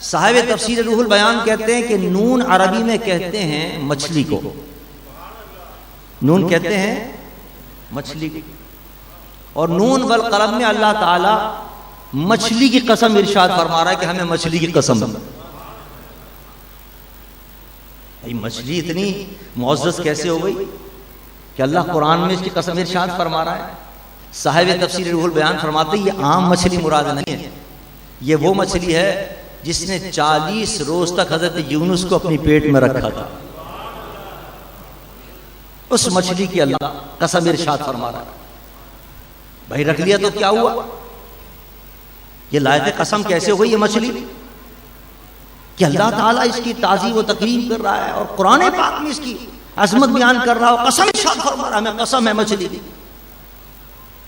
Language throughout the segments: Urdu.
صاحب تفسیر روح البیان کہتے ہیں کہ نون عربی میں کہتے ہیں مچھلی کو، نون کہتے ہیں مچھلی کو، اور نون والقلم میں اللہ تعالی مچھلی کی قسم ارشاد فرما رہا ہے کہ ہمیں مچھلی کی قسم۔ مچھلی اتنی معزز کیسے ہو گئی کہ اللہ قرآن میں اس کی قسم ارشاد فرما رہا ہے؟ صاحب تفسیر روح البیان فرماتے ہیں یہ عام مچھلی مراد نہیں ہے، یہ وہ مچھلی ہے جس نے 40 روز تک حضرت یونس کو اپنی پیٹ میں رکھا تھا، اس مچھلی کی اللہ قسم ارشاد فرما رہا ہے۔ بھائی رکھ لیا تو کیا ہوا؟ یہ لائق قسم کیسے ہو گئی یہ مچھلی کہ اللہ تعالیٰ اس کی تعظیم و تکریم کر رہا ہے اور قرآن پاک میں اس کی عظمت بیان کر رہا ہے، قسم ارشاد فرما رہا ہے ہمیں قسم ہے مچھلی کی۔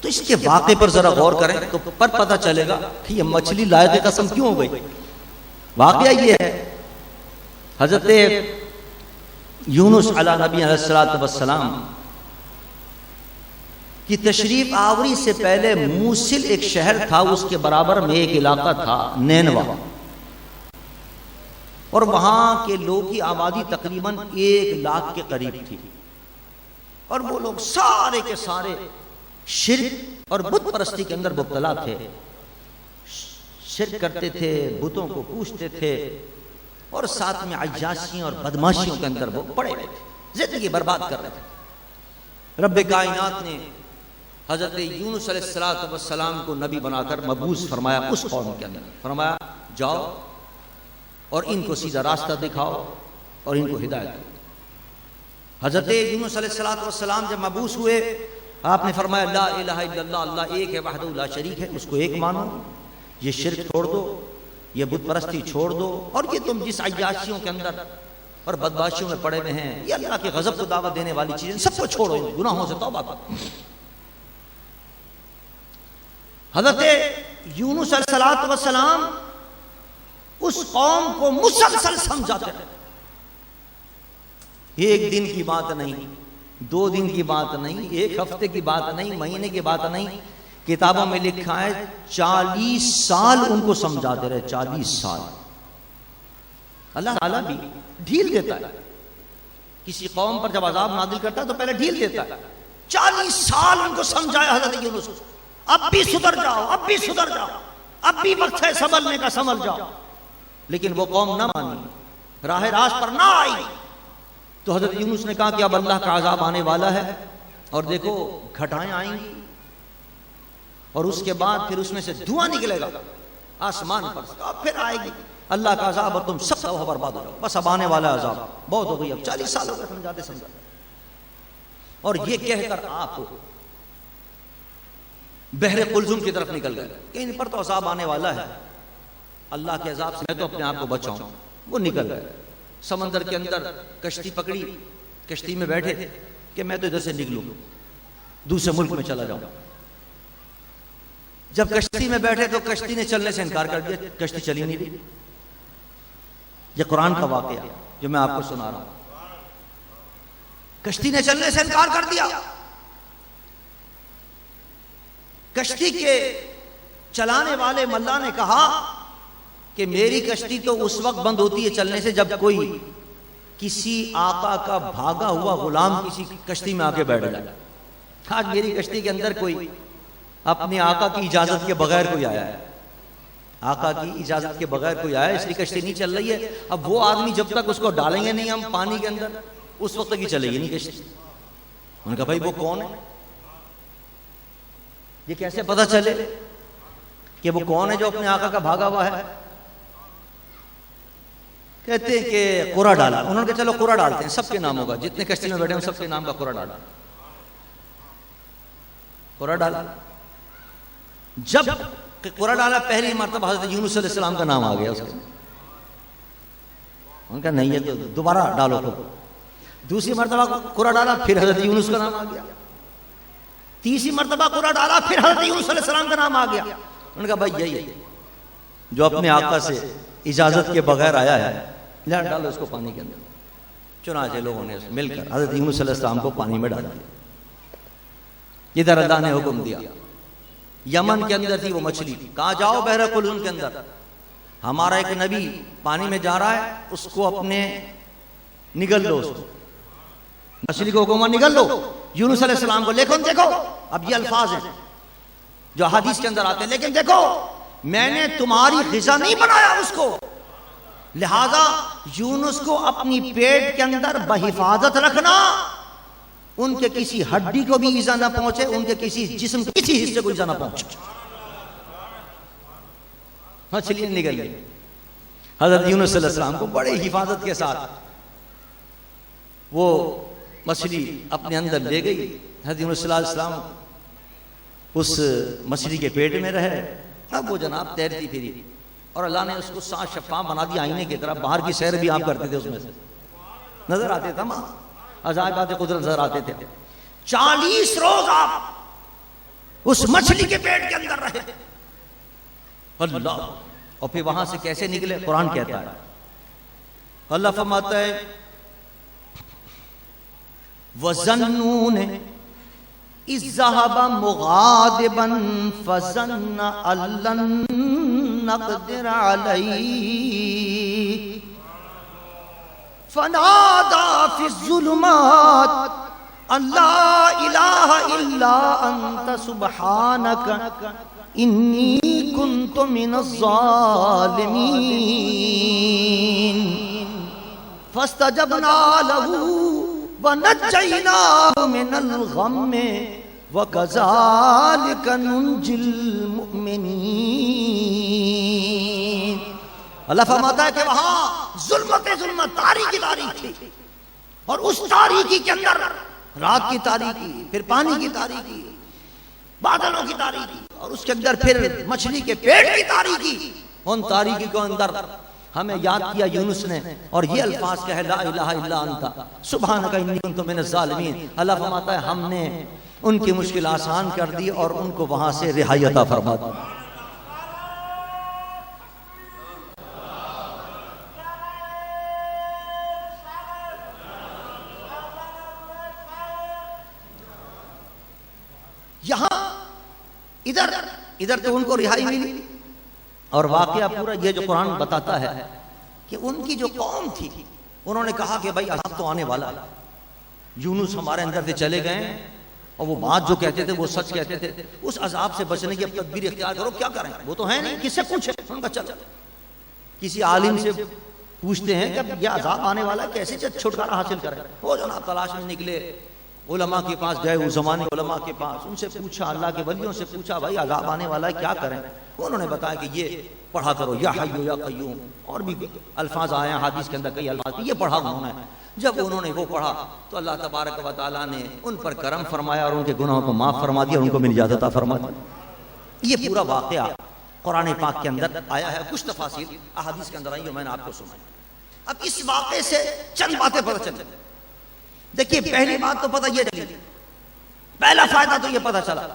تو اس کے واقعے پر ذرا غور کریں تو پر پتہ چلے گا کہ یہ مچھلی لائق قسم کیوں ہو گئی۔ واقعہ یہ ہے حضرت یونس علیہ نبی علیہ الصلوۃ والسلام کی تشریف آوری سے پہلے موصل ایک شہر تھا، اس کے برابر میں ایک علاقہ تھا نینوا، اور وہاں کے لوگ کی آبادی تقریباً 1 لاکھ کے قریب تھی، اور وہ لوگ سارے کے سارے شرک اور بت پرستی کے اندر مبتلا تھے، شرک کرتے تھے، بتوں کو پوجتے تھے، اور ساتھ میں عیاشیوں اور بدماشیوں کے اندر وہ پڑے ہوئے تھے، زندگی برباد کر رہے تھے۔ رب کائنات نے حضرت یونس علیہ السلام کو نبی بنا کر مبعوث فرمایا اس قوم کے اندر، فرمایا جاؤ اور ان کو سیدھا راستہ دکھاؤ اور ان کو ہدایت دو۔ حضرت یونس علیہ السلام جب مبعوث ہوئے آپ نے فرمایا لا الہ الا اللہ، اللہ ایک ہے وحدہ لا شریک ہے، اس کو ایک مانو، یہ شرک چھوڑ دو، یہ بت پرستی چھوڑ دو، اور یہ تم جس عیاشیوں کے اندر اور بدماشیوں میں پڑے ہوئے ہیں، یہ اللہ کے غضب کو دعوت دینے والی چیزیں سب کو چھوڑو، گناہوں سے توبہ کرو۔ حضرت یونس علیہ السلام اس قوم کو مسلسل سمجھاتے ہیں، ایک دن کی بات نہیں، 2 دن کی بات نہیں، 1 ہفتے کی بات نہیں، مہینے کی بات نہیں، کتابوں میں لکھا ہے 40 سال ان کو سمجھاتے رہے، 40 سال۔ اللہ تعالیٰ بھی ڈھیل دیتا ہے، کسی قوم پر جب عذاب نازل کرتا ہے تو پہلے ڈھیل دیتا ہے۔ 40 سال ان کو سمجھایا حضرت یونس، اب بھی سدھر جاؤ، اب بھی سدھر جاؤ، اب بھی وقت ہے سنبھلنے کا، سنبھل جاؤ، لیکن وہ قوم نہ مانی، راہ راست پر نہ آئی۔ تو حضرت یونس نے کہا کہ اب اللہ کا عذاب آنے والا ہے، اور دیکھو گھٹائیں آئیں گی، اور اس کے بعد پھر اس میں سے دھواں نکلے گا آسمان پر، اب پھر آئے گی اللہ کا عذاب اور تم سب کا برباد ہو جاؤ، بس اب آنے والا عذاب بہت ہو گئی، اب 40 سال ہو گئے سمجھاتے سمجھاتے۔ اور یہ کہہ کر آپ بحر قلزم کی طرف نکل گئے کہ ان پر تو عذاب آنے والا ہے، اللہ کے عذاب سے میں تو اپنے آپ کو بچاؤں۔ وہ نکل گئے سمندر کے اندر، کشتی پکڑی، کشتی میں بیٹھے کہ میں تو ادھر سے نکلوں، دوسرے ملک میں چلا جاؤں۔ جب کشتی میں بیٹھے تو کشتی نے چلنے سے انکار کر دیا، کشتی چلی نہیں رہی۔ یہ قرآن کا واقعہ جو میں آپ کو سنا رہا ہوں، کشتی نے چلنے سے انکار کر دیا۔ کشتی کے چلانے والے ملا نے کہا کہ میری کشتی تو اس وقت بند ہوتی ہے چلنے سے جب کوئی کسی آقا کا بھاگا ہوا غلام کسی کشتی میں آ کے بیٹھ جائے۔ آج میری کشتی کے اندر کوئی اپنے آقا کی اجازت کے بغیر کوئی آیا ہے، آقا کی اجازت کے بغیر کوئی آیا، اس لیے کشتی نہیں چل رہی ہے۔ اب وہ آدمی جب تک اس کو ڈالیں گے نہیں ہم پانی کے اندر، اس وقت تک ہی چلے گی نہیں کشتی۔ انہوں نے کہا بھائی وہ کون ہے، یہ کیسے پتا چلے کہ وہ کون ہے جو اپنے آقا کا بھاگا ہوا ہے؟ کہتے ہیں کہ قرہ ڈالا۔ انہوں نے کہا چلو قرہ ڈالتے ہیں، سب کے نام ہوگا، جتنے کشتی میں بیٹھے ہیں سب کے نام کا قرہ ڈالا۔ قرہ ڈالا، جب قرہ ڈالا پہلی مرتبہ حضرت یونس علیہ السلام کا نام آ گیا اس کے۔ انہوں نے کہا نہیں ہے تو دوبارہ ڈالو کو۔ دوسری مرتبہ قرہ ڈالا پھر حضرت یونس کا نام آ گیا۔ تیسری مرتبہ قرہ ڈالا پھر حضرت یونس علیہ السلام کا نام آ گیا۔ انہوں نے کہا بھائی یہی ہے جو اپنے آقا سے اجازت کے بغیر آیا ہے، لے ڈالو اس کو پانی کے اندر۔ چنانچہ لوگوں نے مل کر حضرت یونس علیہ السلام کو پانی میں ڈال دیا۔ ادھر اللہ نے حکم دیا، یمن کے اندر تھی وہ مچھلی تھی، کہا جاؤ بحر قلزم کے اندر۔ ہمارا ایک نبی پانی میں جا رہا ہے، اس کو اپنے نگل لو، اس کو مچھلی کو حکم نگل لو، یونس علیہ السلام کو لیکن دیکھو، اب یہ الفاظ ہیں جو حدیث کے اندر آتے ہیں، لیکن دیکھو میں نے تمہاری غذا نہیں بنایا اس کو، لہذا یونس کو اپنی پیٹ کے اندر بحفاظت رکھنا، ان کے کسی ہڈی کو بھی ایزا نہ پہنچے، ان کے کسی جسم کے کسی حصے کو ایزا نہ پہنچے۔ مچھلی نگل گئی، حضرت یونس صلی اللہ علیہ وسلم کو بڑے حفاظت کے ساتھ وہ مچھلی اپنے اندر لے گئی۔ حضرت یونس صلی اللہ علیہ وسلم اس مچھلی کے پیٹ میں رہے، اب وہ جناب تیرتی پھری، اور اللہ نے اس کو صاف شفاف بنا دیا آئینے کی طرح، باہر کی سیر بھی آپ کرتے تھے، اس میں سے نظر آتے تھے، عجائبات قدرت نظر آتے تھے۔ 40 روز آپ اس مچھلی کے پیٹ کے اندر رہے، اللہ، اور پھر وہاں سے کیسے نکلے؟ قرآن کہتا ہے، اللہ فرماتا ہے وَظَنُّونَ إِذْ ذَهَبَ مُغَاضِبًا فَظَنَّ أَن لَّن نَّقْدِرَ عَلَيْهِ فَنَادَى فِي الظُّلُمَاتِ أَن لَّا إِلَٰهَ إِلَّا أَنتَ سُبْحَانَكَ إِنِّي كُنتُ مِنَ الظَّالِمِينَ فَاسْتَجَبْنَا لَهُ وَنَجَّيْنَاهُ مِنَ الْغَمِّ وَكَذَلِكَ نُنْجِي الْمُؤْمِنِينَ۔ اللہ فرماتا ہے کہ وہاں ظلمت تاریکی تھی، اور اس تاریکی کے اندر رات کی تاریکی، پھر پانی کی تاریکی، بادلوں کی تاریکی، اور اس کے اندر پھر مچھلی کے پیٹ کی تاریکی۔ ان تاریکی کو اندر ہمیں یاد کیا یونس نے، اور یہ الفاظ کہے لا الہ الا انت سبحانک انی کنت من الظالمین۔ اللہ فرماتا ہے ہم نے ان کی مشکل آسان کر دی اور ان کو وہاں سے رہائی عطا فرما دی۔ یہاں ادھر تو ان کو رہائی ملی، اور واقعہ پورا یہ جو قرآن بتاتا ہے کہ ان کی جو قوم تھی انہوں نے کہا کہ بھائی عذاب تو آنے والا ہے، یونس ہمارے اندر سے چلے گئے، اور وہ بات جو کہتے تھے وہ سچ کہتے تھے، اس عذاب سے بچنے کی اب تدبیر اختیار کرو، کیا کریں؟ وہ تو ہے نہیں، کس سے پوچھیں؟ ان کا چل کسی عالم سے پوچھتے ہیں کہ اب یہ عذاب آنے والا ہے، کیسے چھٹکارا حاصل کریں؟ وہ جناب تلاش میں نکلے، علماء کے پاس گئے، اس زمانے علماء کے پاس، ان سے پوچھا، اللہ کے ولیوں سے پوچھا بھائی عذاب آنے والا ہے کیا کریں؟ انہوں نے بتایا کہ یہ پڑھا کرو یا حی یا قیوم، اور بھی الفاظ آئے ہیں حدیث کے اندر کئی الفاظ، یہ پڑھا انہوں نے۔ جب انہوں نے وہ پڑھا تو اللہ تبارک و تعالیٰ نے ان پر کرم فرمایا اور ان کے گناہوں کو معاف فرما دیا، ان کو نجات عطا فرما دی۔ یہ پورا واقعہ قرآن پاک کے اندر آیا ہے، کچھ تفاصیل احادیث کے اندر آئی اور میں نے آپ کو سنائی۔ اب اس واقعے سے چند باتیں پتہ چلیں۔ دیکھیے پہلی بات تو پتہ یہ چلی، پہلا فائدہ تو یہ پتہ چلا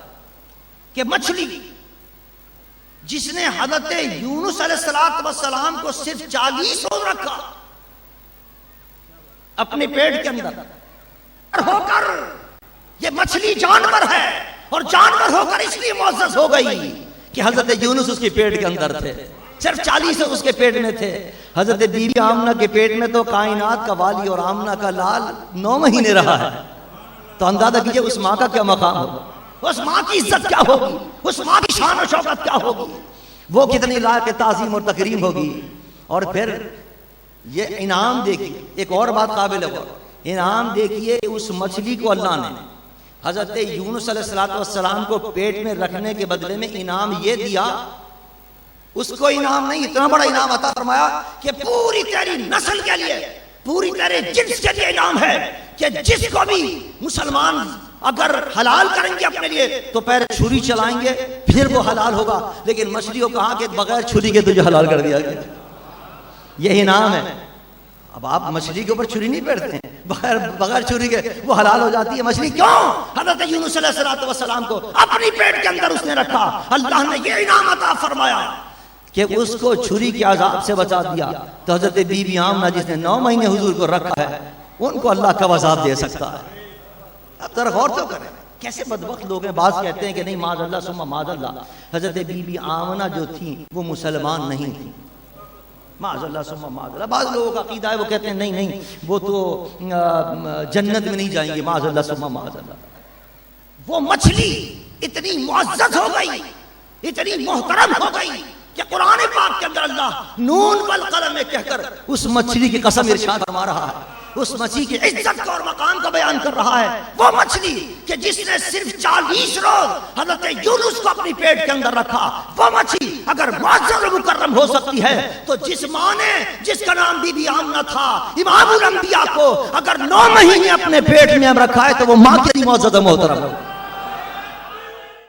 کہ مچھلی جس نے حضرت یونس علیہ السلام کو صرف 40 روز رکھا اپنے پیٹ کے اندر ہو کر، یہ مچھلی جانور ہے، اور جانور ہو کر اس لیے معزز ہو گئی کہ حضرت یونس اس کے پیٹ کے اندر تھے، صرف 40 روز اس کے پیٹ میں تھے۔ حضرت بی بی آمنہ کے پیٹ میں تو کائنات کا والی اور آمنہ کا لال 9 مہینے رہا ہے، تو اندازہ کیجئے اس ماں کا کیا مقام ہوگا، اس ماں کی عزت کیا ہوگی، اس ماں کی شان و شوکت کیا ہوگی، وہ کتنی لائق تعظیم اور تکریم ہوگی۔ اور پھر یہ انعام دیکھیے، ایک اور بات قابل غور، انعام دیکھیے اس مچھلی کو اللہ نے حضرت یونس علیہ السلام کو پیٹ میں رکھنے کے بدلے میں انعام یہ دیا، اس کو انعام نہیں، اتنا بڑا انعام عطا فرمایا کہ پوری تیری نسل کے لیے، پوری تیرے جنس کے لیے انعام ہے کہ جس کو بھی مسلمان اگر حلال کریں گے اپنے لیے تو پہلے چھری چلائیں گے پھر وہ حلال ہوگا، لیکن مچھلی کو کہا کہ بغیر چھری کے تجھے حلال کر دیا گیا، یہ انعام ہے۔ اب آپ مچھلی کے اوپر چھری نہیں پھیرتے ہیں، بغیر چھری کے وہ حلال ہو جاتی ہے مچھلی، کیوں؟ حضرت یونس علیہ السلام کو اپنی پیٹ کے اندر اس نے رکھا، اللہ نے یہ انعام عطا فرمایا کہ اس کو چھری کے عذاب سے بچا دیا۔ تو حضرت بی بی آمنہ جس نے 9 مہینے حضور کو رکھا ہے، ان کو اللہ کا عذاب دے سکتا ہے۔ اب ذرا غور تو کریں، کیسے بدبخت لوگ ہیں، بعض کہتے ہیں کہ نہیں معاذ اللہ ثم معاذ اللہ، حضرت بی بی آمنہ جو تھیں وہ مسلمان نہیں تھیں، معاذ اللہ ثم معاذ اللہ. بعض لوگوں کا عقیدہ ہے وہ کہتے ہیں نہیں نہیں وہ تو جنت میں نہیں جائیں گے. معاذ اللہ ثم معاذ اللہ. وہ مچھلی اتنی معزز ہو گئی, اتنی محترم ہو گئی کہ قرآن پاک کے اندر اللہ نون والقلم میں کہہ کر اس مچھلی کی قسم ارشاد فرما رہا ہے, اس مچھلی کی عزت کو اور مقام کو بیان کر رہا ہے. وہ مچھلی کہ جس نے صرف 40 روز حضرت یونس کو اپنی پیٹ کے اندر رکھا, وہ مچھلی اگر معزز و مکرم ہو سکتی ہے تو جس ماں نے جس کا نام بی بی آمنہ تھا, امام الانبیاء کو اگر 9 مہینے اپنے پیٹ میں رکھا ہے تو وہ ماں کے لیے معزز و محترم ہو.